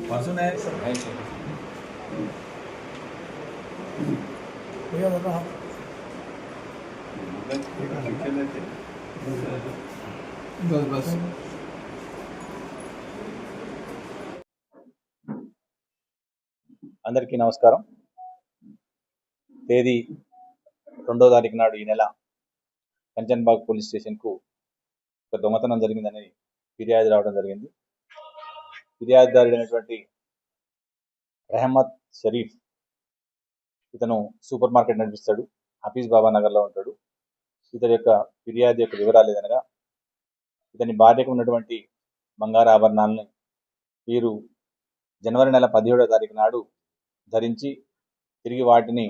परसों है बस बस అందరికీ నమస్కారం. తేదీ 2వ తారీఖు నాడు ఈ నెల కంచన్బాగ్ పోలీస్ స్టేషన్కు ఒక దొంగతనం జరిగిందని ఫిర్యాదు రావడం జరిగింది. ఫిర్యాదుదారుడైనటువంటి రెహమత్ షరీఫ్, ఇతను సూపర్ మార్కెట్ నడిపిస్తాడు, హఫీజ్ బాబా నగర్లో ఉంటాడు. ఇతని యొక్క ఫిర్యాదు యొక్క వివరాలు ఏదనగా, ఇతని భార్యకు ఉన్నటువంటి బంగారు ఆభరణాలను వీరు జనవరి నెల 17వ తారీఖు నాడు ధరించి తిరిగి వాటిని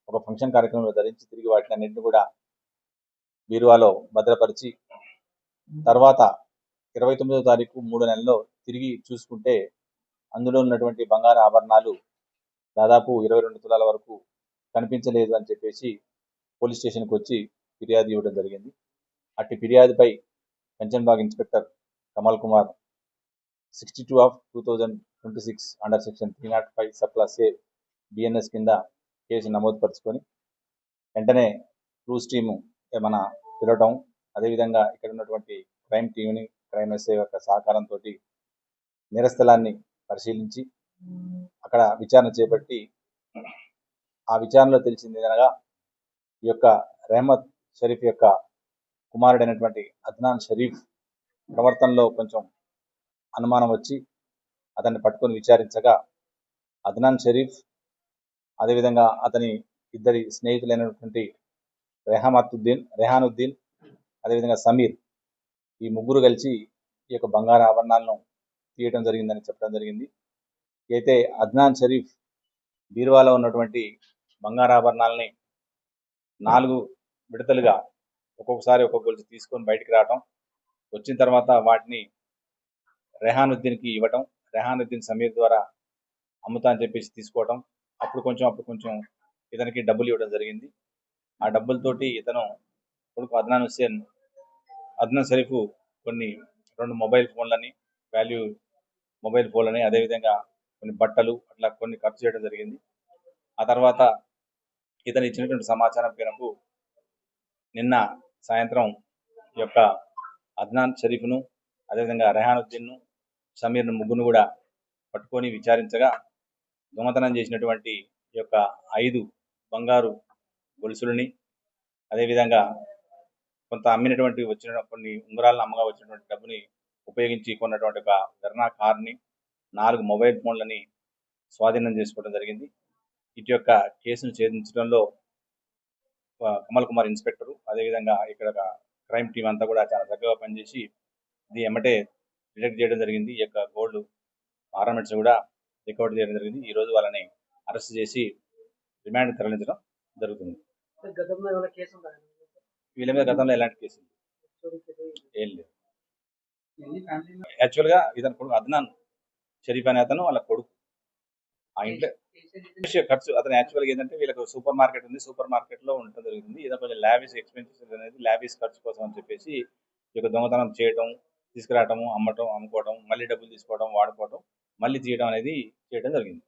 ఒక ఫంక్షన్ కార్యక్రమంలో ధరించి తిరిగి వాటిని అన్నింటిని కూడా బీరువాలో భద్రపరిచి తర్వాత 29వ తారీఖు 3 నెలల్లో తిరిగి చూసుకుంటే అందులో ఉన్నటువంటి బంగారు ఆభరణాలు దాదాపు 22 తులాల వరకు కనిపించలేదు అని చెప్పేసి పోలీస్ స్టేషన్కి వచ్చి ఫిర్యాదు ఇవ్వడం జరిగింది. అట్టి ఫిర్యాదుపై Kanchanbagh inspector Kamal Kumar 62/2026 under section 305 subclause a BNS కింద కేసు నమోదు పరుచుకొని వెంటనే క్రూజ్ టీము మన పిలవటం, అదేవిధంగా ఇక్కడ ఉన్నటువంటి క్రైమ్ టీంని క్రైమ్ ఎస్ఐ యొక్క సహకారంతో నేరస్థలాన్ని పరిశీలించి అక్కడ విచారణ చేపట్టి ఆ విచారణలో తెలిసింది ఏదనగా, ఈ యొక్క రెహమత్ షరీఫ్ యొక్క కుమారుడైనటువంటి అద్నాన్ షరీఫ్ ప్రవర్తనలో కొంచెం అనుమానం వచ్చి అతన్ని పట్టుకొని విచారించగా అద్నాన్ షరీఫ్ అదేవిధంగా అతని ఇద్దరి స్నేహితులైనటువంటి రెహానుద్దీన్ అదేవిధంగా సమీర్, ఈ ముగ్గురు కలిసి ఈ యొక్క బంగారు ఆభరణాలను తీయటం జరిగిందని చెప్పడం జరిగింది. అయితే అద్నాన్ షరీఫ్ బీరువాలో ఉన్నటువంటి బంగారు ఆభరణాలని 4 విడతలుగా ఒక్కొక్కసారి ఒక్కొక్క గొలుసు తీసుకొని బయటికి రావటం, వచ్చిన తర్వాత వాటిని రెహానుద్దీన్కి ఇవ్వటం, రెహానుద్దీన్ సమీర్ ద్వారా అమ్ముతా అని చెప్పేసి తీసుకోవటం, అప్పుడు కొంచెం ఇతనికి డబ్బులు ఇవ్వడం జరిగింది. ఆ డబ్బులతోటి ఇతను కొడుకు అద్నాన్ షరీఫ్ కొన్ని 2 మొబైల్ ఫోన్లని, వాల్యూ మొబైల్ ఫోన్లని, అదేవిధంగా కొన్ని బట్టలు అట్లా కొన్ని ఖర్చు చేయడం జరిగింది. ఆ తర్వాత ఇతను ఇచ్చినటువంటి సమాచారం మేరకు నిన్న సాయంత్రం ఈ యొక్క అద్నాన్ షరీఫ్ను అదేవిధంగా రెహానుద్దీన్ను సమీర్ను ముగ్గురు కూడా పట్టుకొని విచారించగా దొంగతనం చేసినటువంటి ఈ యొక్క 5 బంగారు గొలుసులని, అదేవిధంగా కొంత అమ్మినటువంటి వచ్చిన కొన్ని ఉంగరాలను అమ్మగా వచ్చినటువంటి డబ్బుని ఉపయోగించి కొన్నటువంటి ఒక వెర్నా కార్ని, 4 మొబైల్ ఫోన్లని స్వాధీనం చేసుకోవడం జరిగింది. ఇటు యొక్క కేసును ఛేదించడంలో కమల్ కుమార్ ఇన్స్పెక్టరు అదేవిధంగా ఇక్కడ క్రైమ్ టీం అంతా కూడా చాలా చక్కగా పనిచేసి ఇది ఎమ్మటే డిటెక్ట్ చేయడం జరిగింది. ఈ యొక్క గోల్డ్ ఆర్నమెంట్స్ కూడా రికవర్ చేయడం జరిగింది. ఈ రోజు వాళ్ళని అరెస్ట్ చేసి రిమాండ్ తరలించడం జరుగుతుంది. వీళ్ళ మీద గతంలో ఎలాంటి కేసులు ఏం లేదు. యాక్చువల్గా ఇతని కొడుకు అద్నాన్ షరీఫ్ అనే అతను వాళ్ళ కొడుకు. ఆ ఇంట్లో ఖర్చు అతను యాక్చువల్గా ఏంటంటే వీళ్ళకి సూపర్ మార్కెట్ ఉంది, సూపర్ మార్కెట్లో ఉండటం జరుగుతుంది. ఇతను కొంచెం లావిష్ ఎక్స్పెన్సెస్ అనేది లావిష్ ఖర్చు కోసం అని చెప్పేసి ఈ యొక్క దొంగతనం చేయటం, తీసుకురావటము, అమ్మటం, అమ్ముకోవడం, మళ్ళీ డబ్బులు తీసుకోవడం, వాడుకోవడం, మళ్ళీ తీయడం అనేది చేయడం జరిగింది.